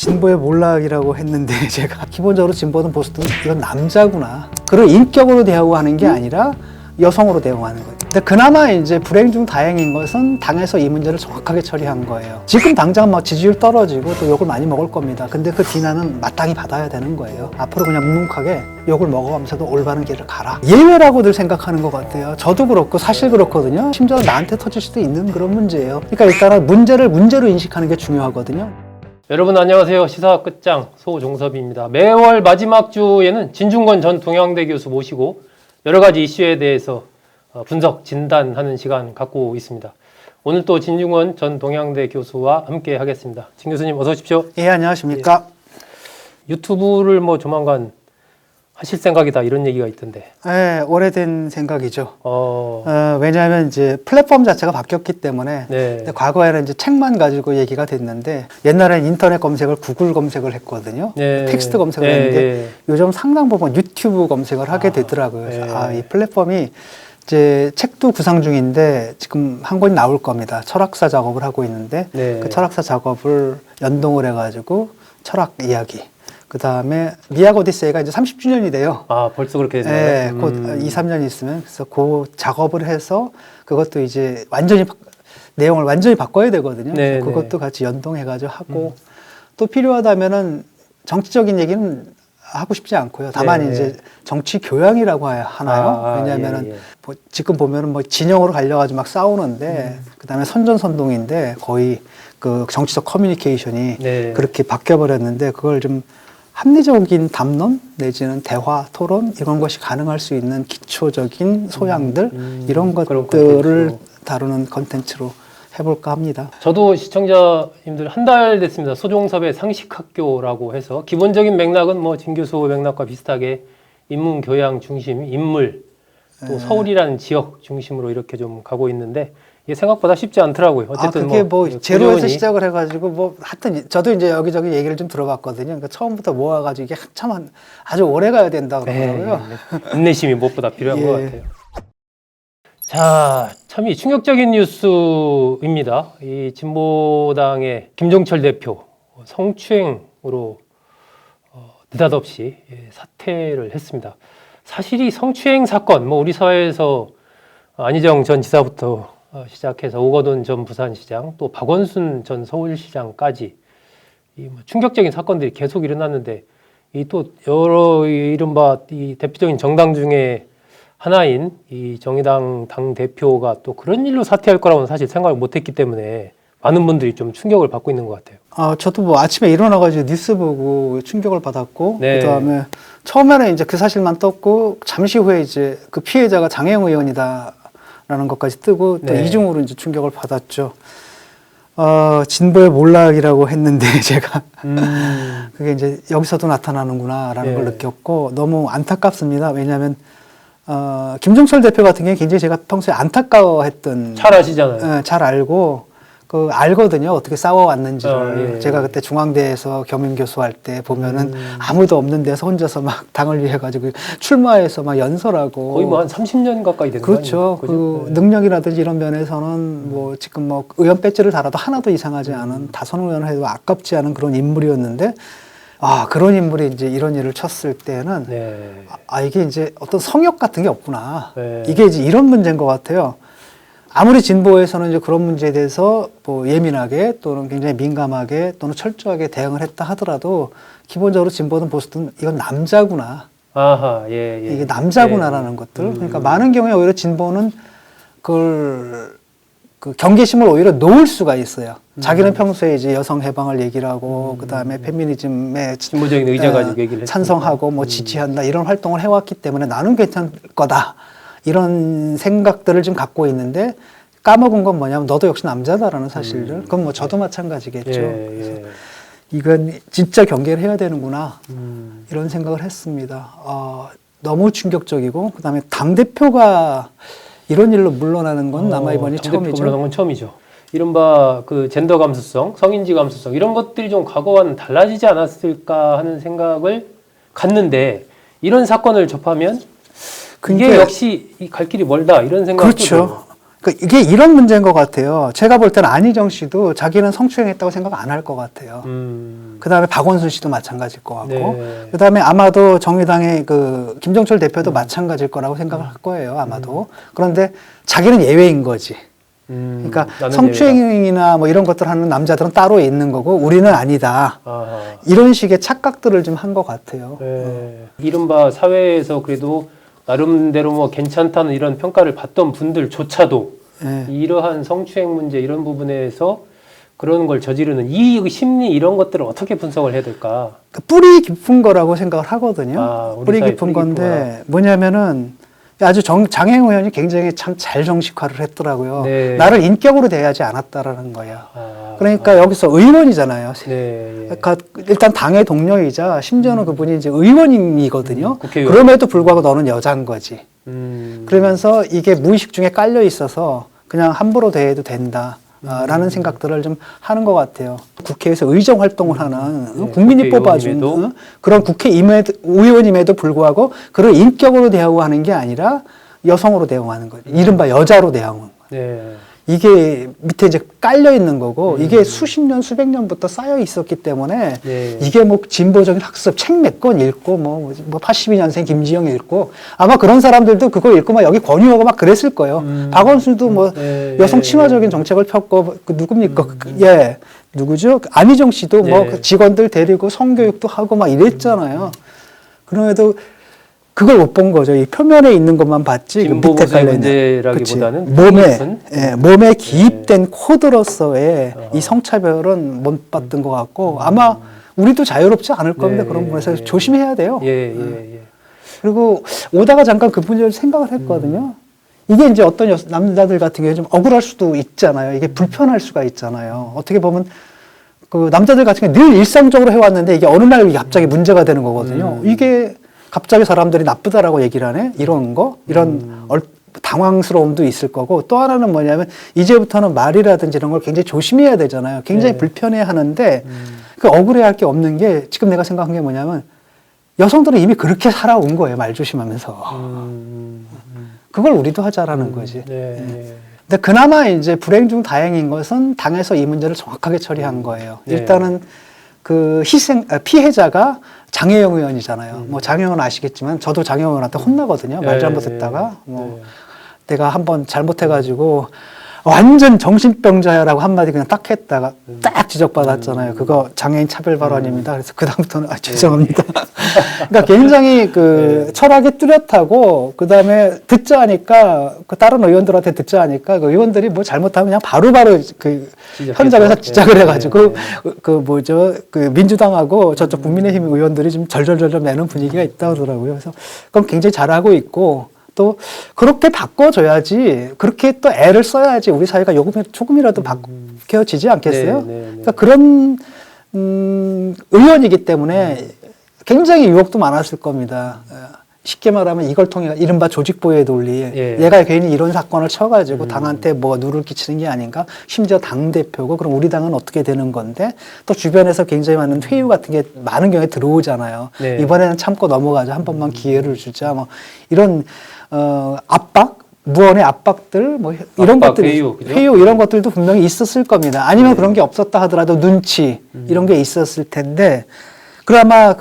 진보의 몰락이라고 했는데 제가 기본적으로 진보든 보수든 이건 남자구나. 그걸 인격으로 대우하는 게 아니라 여성으로 대우하는 거예요. 근데 그나마 이제 불행 중 다행인 것은 당에서 이 문제를 정확하게 처리한 거예요. 지금 당장 막 지지율 떨어지고 또 욕을 많이 먹을 겁니다. 근데 그 비난은 마땅히 받아야 되는 거예요. 앞으로 그냥 묵묵하게 욕을 먹어가면서도 올바른 길을 가라. 예외라고들 생각하는 것 같아요. 저도 그렇고 사실 그렇거든요. 심지어 나한테 터질 수도 있는 그런 문제예요. 그러니까 일단은 문제를 문제로 인식하는 게 중요하거든요. 여러분 안녕하세요. 시사 끝장 소종섭입니다. 매월 마지막 주에는 진중권 전 동양대 교수 모시고 여러 가지 이슈에 대해서 분석, 진단하는 시간 갖고 있습니다. 오늘 또 진중권 전 동양대 교수와 함께 하겠습니다. 진 교수님 어서 오십시오. 예, 안녕하십니까. 유튜브를 뭐 조만간 하실 생각이다 이런 얘기가 있던데. 예, 오래된 생각이죠. 왜냐하면 이제 플랫폼 자체가 바뀌었기 때문에 네. 근데 과거에는 이제 책만 가지고 얘기가 됐는데 옛날에는 인터넷 검색을 구글 검색을 했거든요. 네. 텍스트 검색을 네, 했는데 네. 요즘 상당 부분 유튜브 검색을 하게 되더라고요. 그래서 네. 이 플랫폼이 이제 책도 구상 중인데 지금 한 권이 나올 겁니다. 철학사 작업을 하고 있는데 네. 그 철학사 작업을 연동을 해가지고 철학 이야기. 그 다음에 미학 오디세이가 이제 30주년이 돼요. 아 벌써 그렇게 됐나요? 네, 곧 2, 3년 있으면 그래서 그 작업을 해서 그것도 이제 완전히 내용을 완전히 바꿔야 되거든요. 네, 그래서 그것도 같이 연동해가지고 하고 또 필요하다면은 정치적인 얘기는 하고 싶지 않고요. 다만 네. 이제 정치 교양이라고 하나요? 왜냐하면은 예, 예. 뭐 지금 보면은 뭐 진영으로 갈려가지고 막 싸우는데 그다음에 선전선동인데 거의 그 정치적 커뮤니케이션이 네. 그렇게 바뀌어버렸는데 그걸 좀 합리적인 담론 내지는 대화, 토론 이런 것이 가능할 수 있는 기초적인 소양들 이런 그런 것들을 컨텐츠로. 다루는 컨텐츠로 해볼까 합니다. 저도 시청자님들 한 달 됐습니다. 소종섭의 상식학교라고 해서 기본적인 맥락은 뭐 진 교수 맥락과 비슷하게 인문교양 중심, 인물, 또 서울이라는 지역 중심으로 이렇게 좀 가고 있는데 이게 생각보다 쉽지 않더라고요. 어쨌든 그게 뭐 제로에서 꾸준히. 시작을 해가지고 뭐 하여튼 저도 이제 여기저기 얘기를 좀 들어봤거든요. 그러니까 처음부터 모아가지고 이게 한참 아주 오래 가야 된다 그러더라고요. 네, 인내심이 무엇보다 필요한 예. 것 같아요. 자, 참 이 충격적인 뉴스입니다. 이 진보당의 김종철 대표 성추행으로 느닷없이 사퇴를 했습니다. 사실 이 성추행 사건, 뭐 우리 사회에서 안희정 전 지사부터 시작해서 오거돈 전 부산시장, 또 박원순 전 서울시장까지 이 뭐 충격적인 사건들이 계속 일어났는데 이 또 여러 이른바 이 대표적인 정당 중에 하나인 이 정의당 당 대표가 또 그런 일로 사퇴할 거라고는 사실 생각을 못했기 때문에 많은 분들이 좀 충격을 받고 있는 것 같아요. 저도 뭐 아침에 일어나가지고 뉴스 보고 충격을 받았고, 네. 그 다음에 처음에는 이제 그 사실만 떴고, 잠시 후에 이제 그 피해자가 장혜영 의원이다라는 것까지 뜨고, 또 네. 이중으로 이제 충격을 받았죠. 진보의 몰락이라고 했는데 제가 그게 이제 여기서도 나타나는구나라는 네. 걸 느꼈고, 너무 안타깝습니다. 왜냐하면 김종철 대표 같은 경우에 굉장히 제가 평소에 안타까워했던 잘 아시잖아요. 잘 알고 알거든요. 어떻게 싸워왔는지를. 예. 제가 그때 중앙대에서 겸임교수할 때 보면은 아무도 없는 데서 혼자서 막 당을 위해 가지고 출마해서 막 연설하고. 거의 뭐 한 30년 가까이 된 거죠. 그렇죠. 그 능력이라든지 이런 면에서는 뭐 지금 뭐 의원 배지를 달아도 하나도 이상하지 않은 다선 의원을 해도 아깝지 않은 그런 인물이었는데 그런 인물이 이제 이런 일을 쳤을 때는 네. 이게 이제 어떤 성역 같은 게 없구나. 네. 이게 이제 이런 문제인 것 같아요. 아무리 진보에서는 이제 그런 문제에 대해서 뭐 예민하게 또는 굉장히 민감하게 또는 철저하게 대응을 했다 하더라도 기본적으로 진보든 보수든 이건 남자구나. 아하, 예, 예. 이게 남자구나라는 것들. 그러니까 많은 경우에 오히려 진보는 그 경계심을 오히려 놓을 수가 있어요. 자기는 평소에 이제 여성 해방을 얘기를 하고 그다음에 페미니즘에 진보적인 의자 가지고 얘기를 찬성하고 뭐 지지한다 이런 활동을 해왔기 때문에 나는 괜찮을 거다. 이런 생각들을 좀 갖고 있는데 까먹은 건 뭐냐면 너도 역시 남자다라는 사실을. 그건 뭐 저도 마찬가지겠죠. 예, 예. 이건 진짜 경계를 해야 되는구나. 이런 생각을 했습니다. 너무 충격적이고 그다음에 당대표가 이런 일로 물러나는 건 아마 이번이 처음이죠. 물러난 건 처음이죠. 이른바 그 젠더 감수성, 성인지 감수성 이런 것들이 좀 과거와는 달라지지 않았을까 하는 생각을 갖는데 이런 사건을 접하면 이게 역시 이 갈 길이 멀다 이런 생각도 그렇죠. 들어요. 이게 이런 문제인 것 같아요. 제가 볼 때는 안희정 씨도 자기는 성추행했다고 생각 안 할 것 같아요. 그 다음에 박원순 씨도 마찬가지일 것 같고, 네. 그 다음에 아마도 정의당의 그 김종철 대표도 마찬가지일 거라고 생각을 할 거예요. 아마도. 그런데 자기는 예외인 거지. 그러니까 나는 성추행이나 뭐 이런 것들 하는 남자들은 따로 있는 거고 우리는 아니다. 아하. 이런 식의 착각들을 좀 한 것 같아요. 네. 이른바 사회에서 그래도 나름대로 뭐 괜찮다는 이런 평가를 받던 분들조차도 예. 이러한 성추행 문제 이런 부분에서 그런 걸 저지르는 이 심리 이런 것들을 어떻게 분석을 해야 될까? 뿌리 깊은 거라고 생각을 하거든요. 아, 우리 뿌리 사회 깊은 뿌리 건데 뭐냐면은 아주 장혜영 의원이 굉장히 참 잘 정식화를 했더라고요. 네. 나를 인격으로 대하지 않았다라는 거야. 아, 그러니까 여기서 의원이잖아요. 네. 그러니까 일단 당의 동료이자 심지어는 그분이 이제 의원이거든요. 국회의원. 그럼에도 불구하고 너는 여자인 거지. 음. 그러면서 이게 무의식 중에 깔려 있어서 그냥 함부로 대해도 된다. 라는 생각들을 좀 하는 것 같아요. 국회에서 의정 활동을 하는 네, 국민이 국회의원임에도. 뽑아준 그런 의원임에도 불구하고 그를 인격으로 대우하는 게 아니라 여성으로 대우하는 거죠. 이른바 여자로 대우하는 거예요. 네. 이게 밑에 이제 깔려 있는 거고 이게 수십 년, 수백 년부터 쌓여 있었기 때문에 네. 이게 뭐 진보적인 학습 책 몇 권 읽고 뭐 82년생 김지영 읽고 아마 그런 사람들도 그거 읽고 막 여기 권유하고 막 그랬을 거예요. 박원순도 뭐 네. 여성 친화적인 정책을 폈고 그 누굽니까? 예. 누구죠? 안희정 씨도 뭐 네. 그 직원들 데리고 성교육도 하고 막 이랬잖아요. 그럼에도 그걸 못 본 거죠. 이 표면에 있는 것만 봤지. 그 밑에 진보보수의 깔려 있는. 문제라기보다는 그치. 몸에 깊은? 몸에 기입된 코드로서의 어. 이 성차별은 못 봤던 것 같고 아마 우리도 자유롭지 않을 겁니다. 네. 그런 부분에서 조심해야 돼요. 예, 예, 예. 그리고 오다가 잠깐 그 문제를 생각을 했거든요. 이게 이제 어떤 남자들 같은 경우에 좀 억울할 수도 있잖아요. 이게 불편할 수가 있잖아요. 어떻게 보면 그 남자들 같은 경우 늘 일상적으로 해왔는데 이게 어느 날 갑자기 문제가 되는 거거든요. 이게 갑자기 사람들이 나쁘다라고 얘기를 하네? 이런 거? 이런 당황스러움도 있을 거고 또 하나는 뭐냐면 이제부터는 말이라든지 이런 걸 굉장히 조심해야 되잖아요. 굉장히 네. 불편해 하는데 그 억울해할 게 없는 게 지금 내가 생각한 게 뭐냐면 여성들은 이미 그렇게 살아온 거예요. 말 조심하면서. 그걸 우리도 하자라는 거지. 네. 네. 근데 그나마 이제 불행 중 다행인 것은 당에서 이 문제를 정확하게 처리한 거예요. 네. 일단은 그 피해자가 장혜영 의원이잖아요. 뭐 장혜영 의원 아시겠지만 저도 장혜영 의원한테 혼나거든요. 말 잘못했다가 뭐 내가 한번 잘못해가지고 완전 정신병자야라고 한마디 그냥 딱 했다가 딱 지적받았잖아요. 그거 장애인 차별 발언입니다. 그래서 그다음부터는 죄송합니다. 그러니까 굉장히 그 철학이 뚜렷하고 그다음에 듣자 하니까 그 다른 의원들한테 듣자 하니까 그 의원들이 뭐 잘못하면 그냥 바로바로 그 현장에서 지적을 해가지고 그 뭐죠 그 민주당하고 저쪽 국민의힘 의원들이 좀 절절절절 매는 분위기가 있다고 하더라고요. 그래서 그럼 굉장히 잘하고 있고 또 그렇게 바꿔줘야지 그렇게 또 애를 써야지 우리 사회가 조금이라도 바뀌어지지 않겠어요? 그러니까 그런 의원이기 때문에 굉장히 유혹도 많았을 겁니다. 쉽게 말하면 이걸 통해 이른바 조직보호의 논리 얘가 괜히 이런 사건을 쳐가지고 당한테 뭐 누를 끼치는 게 아닌가 심지어 당대표고 그럼 우리 당은 어떻게 되는 건데 또 주변에서 굉장히 많은 회유 같은 게 많은 경우에 들어오잖아요. 네. 이번에는 참고 넘어가자 한 번만 기회를 주자 뭐 이런 압박 무언의 압박들 뭐 이런 것들이 회유 이런 것들도 분명히 있었을 겁니다. 아니면 그런 게 없었다 하더라도 눈치 이런 게 있었을 텐데 그나마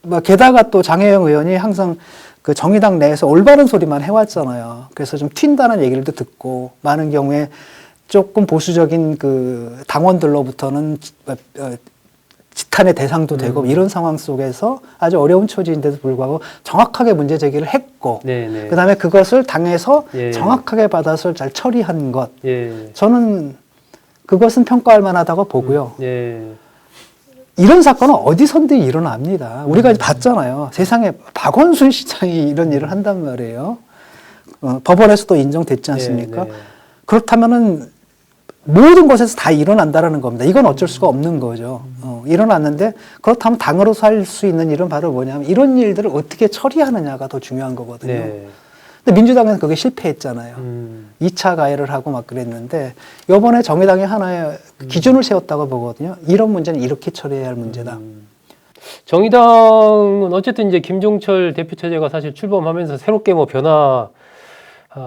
뭐 게다가 또 장혜영 의원이 항상 그 정의당 내에서 올바른 소리만 해왔잖아요. 그래서 좀 튄다는 얘기를 듣고 많은 경우에 조금 보수적인 그 당원들로부터는 지탄의 대상도 되고 이런 상황 속에서 아주 어려운 처지인데도 불구하고 정확하게 문제 제기를 했고 그다음에 그것을 당에서 정확하게 받아서 잘 처리한 것 저는 그것은 평가할 만하다고 보고요. 이런 사건은 어디선든 일어납니다. 우리가 봤잖아요. 세상에 박원순 시장이 이런 일을 한단 말이에요. 법원에서도 인정됐지 않습니까? 그렇다면은 모든 곳에서 다 일어난다라는 겁니다. 이건 어쩔 수가 없는 거죠. 일어났는데 그렇다면 당으로서 할 수 있는 일은 바로 뭐냐면 이런 일들을 어떻게 처리하느냐가 더 중요한 거거든요. 근데 민주당은 그게 실패했잖아요. 2차 가해를 하고 막 그랬는데 이번에 정의당이 하나의 기준을 세웠다고 보거든요. 이런 문제는 이렇게 처리해야 할 문제다. 정의당은 어쨌든 이제 김종철 대표 체제가 사실 출범하면서 새롭게 뭐 변화하는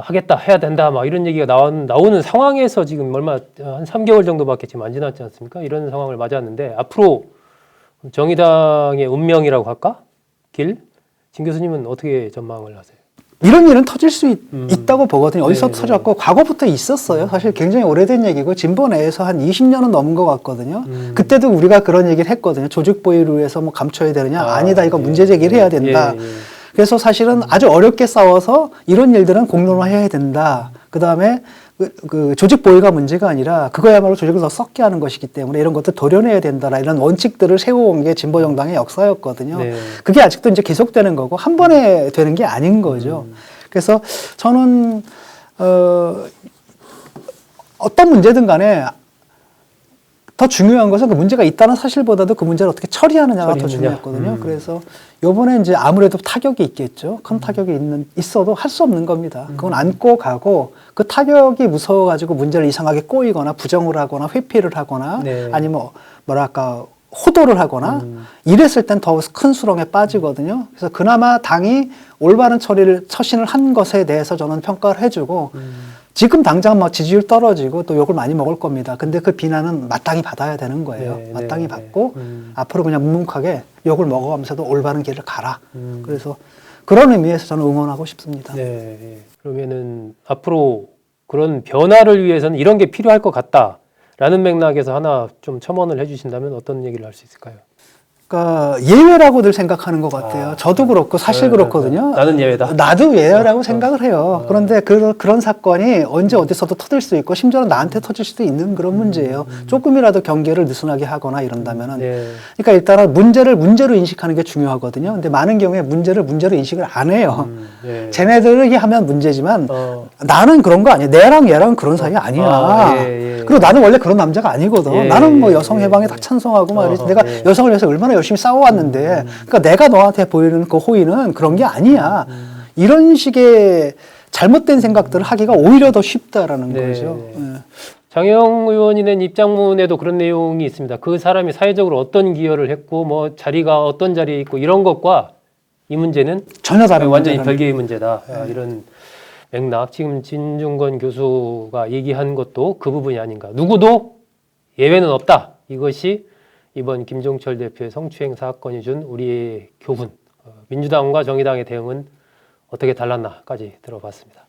하겠다, 해야 된다, 막 이런 얘기가 나오는 상황에서 지금 한 3개월 정도밖에 지금 안 지났지 않습니까? 이런 상황을 맞았는데 앞으로 정의당의 운명이라고 할까? 진 교수님은 어떻게 전망을 하세요? 이런 일은 터질 수 있다고 보거든요. 어디서 네, 터졌고 과거부터 있었어요. 사실 굉장히 오래된 얘기고 진보 내에서 한 20년은 넘은 것 같거든요. 그때도 우리가 그런 얘기를 했거든요. 조직 보위를 위해서 뭐 감춰야 되느냐? 아니다. 이거 문제 제기를 해야 된다. 그래서 사실은 아주 어렵게 싸워서 이런 일들은 공론화해야 된다. 그다음에 그 조직 보위가 문제가 아니라 그거야말로 조직을 더 썩게 하는 것이기 때문에 이런 것들 도려내야 된다라 이런 원칙들을 세워온 게 진보 정당의 역사였거든요. 네. 그게 아직도 이제 계속되는 거고 한 번에 되는 게 아닌 거죠. 그래서 저는 어떤 문제든 간에 더 중요한 것은 그 문제가 있다는 사실보다도 그 문제를 어떻게 처리하느냐가 더 중요했거든요. 그래서 요번에 이제 아무래도 타격이 있겠죠. 큰 타격이 있어도 할 수 없는 겁니다. 그건 안고 가고 그 타격이 무서워가지고 문제를 이상하게 꼬이거나 부정을 하거나 회피를 하거나 네. 아니면 뭐랄까 호도를 하거나 이랬을 땐 더 큰 수렁에 빠지거든요. 그래서 그나마 당이 올바른 처신을 한 것에 대해서 저는 평가를 해주고 지금 당장 막 지지율 떨어지고 또 욕을 많이 먹을 겁니다. 근데 그 비난은 마땅히 받아야 되는 거예요. 네, 마땅히 네, 받고 네. 앞으로 그냥 묵묵하게 욕을 먹어가면서도 올바른 길을 가라. 그래서 그런 의미에서 저는 응원하고 싶습니다. 네. 그러면은 앞으로 그런 변화를 위해서는 이런 게 필요할 것 같다라는 맥락에서 하나 좀 첨언을 해주신다면 어떤 얘기를 할 수 있을까요? 그러니까 예외라고들 생각하는 것 같아요. 저도 그렇고 사실 그렇거든요. 나는 예외다. 나도 예외라고 생각을 해요. 그런데 그런 사건이 언제 어디서도 터질 수 있고 심지어는 나한테 터질 수도 있는 그런 문제예요. 조금이라도 경계를 느슨하게 하거나 이런다면은. 네. 그러니까 일단은 문제를 문제로 인식하는 게 중요하거든요. 근데 많은 경우에 문제로 인식을 안 해요. 네. 쟤네들이 하면 문제지만 나는 그런 거 아니야. 내랑 얘랑 그런 사이 아니야. 그리고 나는 원래 그런 남자가 아니거든. 예, 나는 뭐 예, 여성 해방에 다 찬성하고 말이지. 내가 예. 여성을 위해서 얼마나 열심히 싸워왔는데, 그러니까 내가 너한테 보이는 그 호의는 그런 게 아니야. 이런 식의 잘못된 생각들을 하기가 오히려 더 쉽다라는 네. 거죠. 예. 장영 의원이 낸 입장문에도 그런 내용이 있습니다. 그 사람이 사회적으로 어떤 기여를 했고, 뭐 자리가 어떤 자리에 있고 이런 것과 이 문제는 전혀 다른 완전히 문제라는 별개의 문제다. 이런 맥락. 지금 진중권 교수가 얘기한 것도 그 부분이 아닌가. 누구도 예외는 없다. 이것이 이번 김종철 대표의 성추행 사건이 준 우리의 교훈. 민주당과 정의당의 대응은 어떻게 달랐나까지 들어봤습니다.